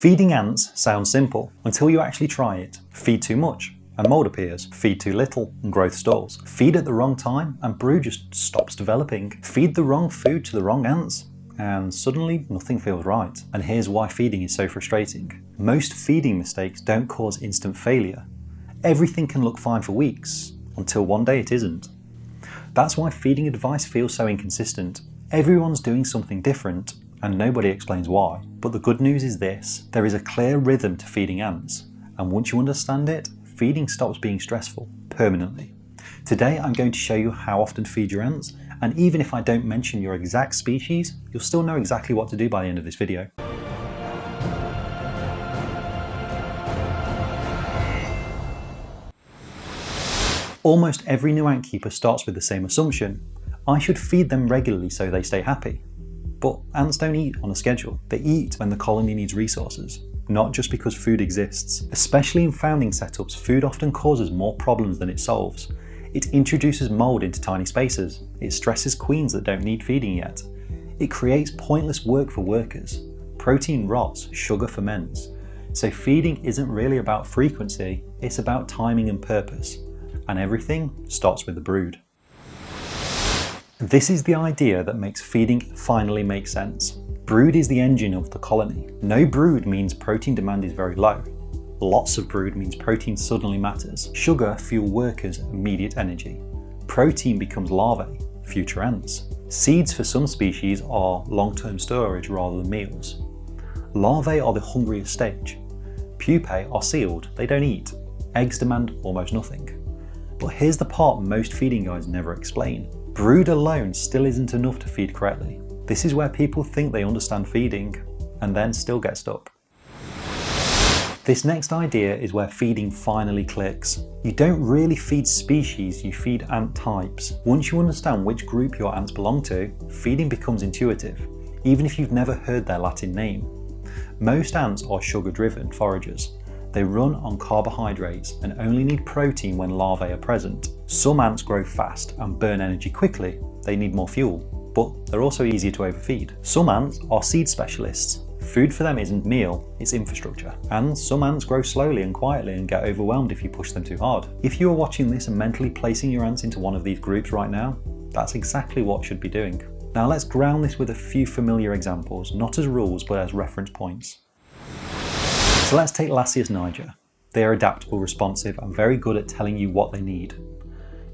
Feeding ants sounds simple until you actually try it. Feed too much and mold appears. Feed too little and growth stalls. Feed at the wrong time and brood just stops developing. Feed the wrong food to the wrong ants and suddenly nothing feels right. And here's why feeding is so frustrating. Most feeding mistakes don't cause instant failure. Everything can look fine for weeks until one day it isn't. That's why feeding advice feels so inconsistent. Everyone's doing something different and nobody explains why. But the good news is this: there is a clear rhythm to feeding ants, and once you understand it, feeding stops being stressful permanently. Today I'm going to show you how often to feed your ants, and even if I don't mention your exact species, you'll still know exactly what to do by the end of this video. Almost every new ant keeper starts with the same assumption: I should feed them regularly so they stay happy. But ants don't eat on a schedule. They eat when the colony needs resources, not just because food exists. Especially in founding setups, food often causes more problems than it solves. It introduces mold into tiny spaces. It stresses queens that don't need feeding yet. It creates pointless work for workers. Protein rots, sugar ferments. So feeding isn't really about frequency, it's about timing and purpose. And everything starts with the brood. This is the idea that makes feeding finally make sense. Brood is the engine of the colony. No brood means protein demand is very low. Lots of brood means protein suddenly matters. Sugar fuel workers' immediate energy. Protein becomes larvae, future ants. Seeds for some species are long-term storage rather than meals. Larvae are the hungriest stage. Pupae are sealed, they don't eat. Eggs demand almost nothing. But here's the part most feeding guides never explain. Brood alone still isn't enough to feed correctly. This is where people think they understand feeding and then still get stuck. This next idea is where feeding finally clicks. You don't really feed species, you feed ant types. Once you understand which group your ants belong to, feeding becomes intuitive, even if you've never heard their Latin name. Most ants are sugar-driven foragers. They run on carbohydrates and only need protein when larvae are present. Some ants grow fast and burn energy quickly. They need more fuel, but they're also easier to overfeed. Some ants are seed specialists. Food for them isn't meal, it's infrastructure. And some ants grow slowly and quietly and get overwhelmed if you push them too hard. If you are watching this and mentally placing your ants into one of these groups right now, that's exactly what you should be doing. Now let's ground this with a few familiar examples, not as rules but as reference points. So let's take Lasius niger. They are adaptable, responsive, and very good at telling you what they need.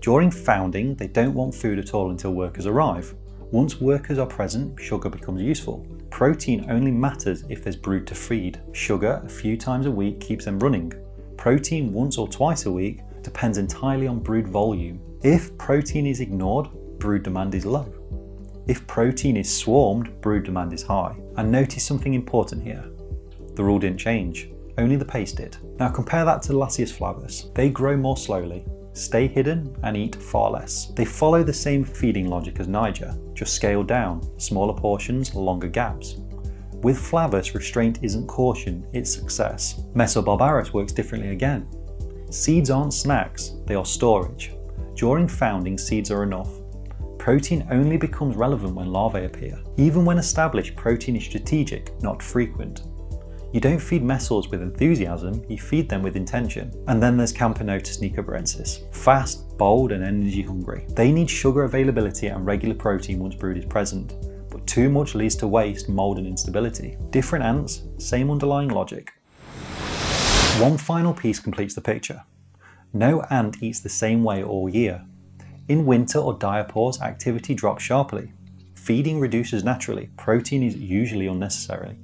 During founding, they don't want food at all until workers arrive. Once workers are present, sugar becomes useful. Protein only matters if there's brood to feed. Sugar a few times a week keeps them running. Protein once or twice a week depends entirely on brood volume. If protein is ignored, brood demand is low. If protein is swarmed, brood demand is high. And notice something important here. The rule didn't change, only the pace did. Now compare that to Lasius flavus. They grow more slowly, stay hidden, and eat far less. They follow the same feeding logic as niger, just scaled down, smaller portions, longer gaps. With flavus, restraint isn't caution, it's success. Messor barbarus works differently again. Seeds aren't snacks, they are storage. During founding, seeds are enough. Protein only becomes relevant when larvae appear. Even when established, protein is strategic, not frequent. You don't feed Messors with enthusiasm, you feed them with intention. And then there's Camponotus niger. Fast, bold, and energy hungry. They need sugar availability and regular protein once brood is present, but too much leads to waste, mold, and instability. Different ants, same underlying logic. One final piece completes the picture. No ant eats the same way all year. In winter or diapause, activity drops sharply. Feeding reduces naturally, protein is usually unnecessary.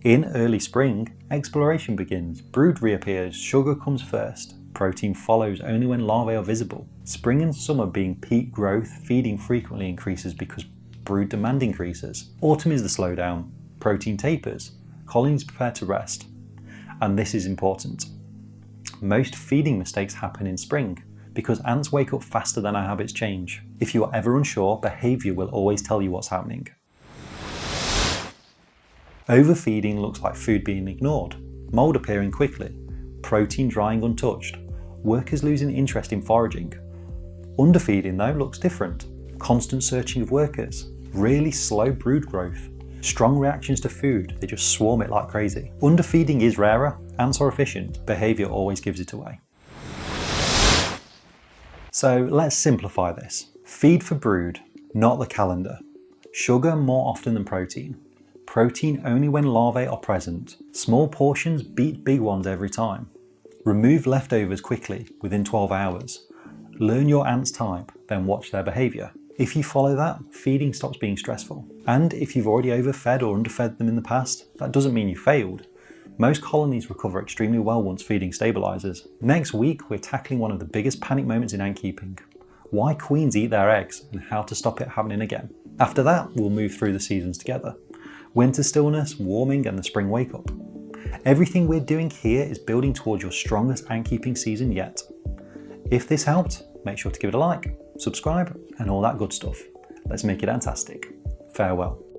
In early spring, exploration begins, brood reappears, sugar comes first, protein follows only when larvae are visible. Spring and summer being peak growth, feeding frequently increases because brood demand increases. Autumn is the slowdown, protein tapers, colonies prepare to rest. And this is important. Most feeding mistakes happen in spring because ants wake up faster than our habits change. If you are ever unsure, behaviour will always tell you what's happening. Overfeeding looks like food being ignored, mold appearing quickly, protein drying untouched, workers losing interest in foraging. Underfeeding though looks different, constant searching of workers, really slow brood growth, Strong reactions to food, they just swarm it like crazy. Underfeeding is rarer, ants are efficient, behaviour always gives it away. So let's simplify this. Feed for brood, not the calendar. Sugar more often than protein. Protein only when larvae are present. Small portions beat big ones every time. Remove leftovers quickly, within 12 hours. Learn your ant's type, then watch their behaviour. If you follow that, feeding stops being stressful. And if you've already overfed or underfed them in the past, that doesn't mean you failed. Most colonies recover extremely well once feeding stabilises. Next week, we're tackling one of the biggest panic moments in ant keeping. Why queens eat their eggs and how to stop it happening again. After that, we'll move through the seasons together. Winter stillness, warming, and the spring wake up. Everything we're doing here is building towards your strongest ant keeping season yet. If this helped, make sure to give it a like, subscribe, and all that good stuff. Let's make it fantastic. Farewell.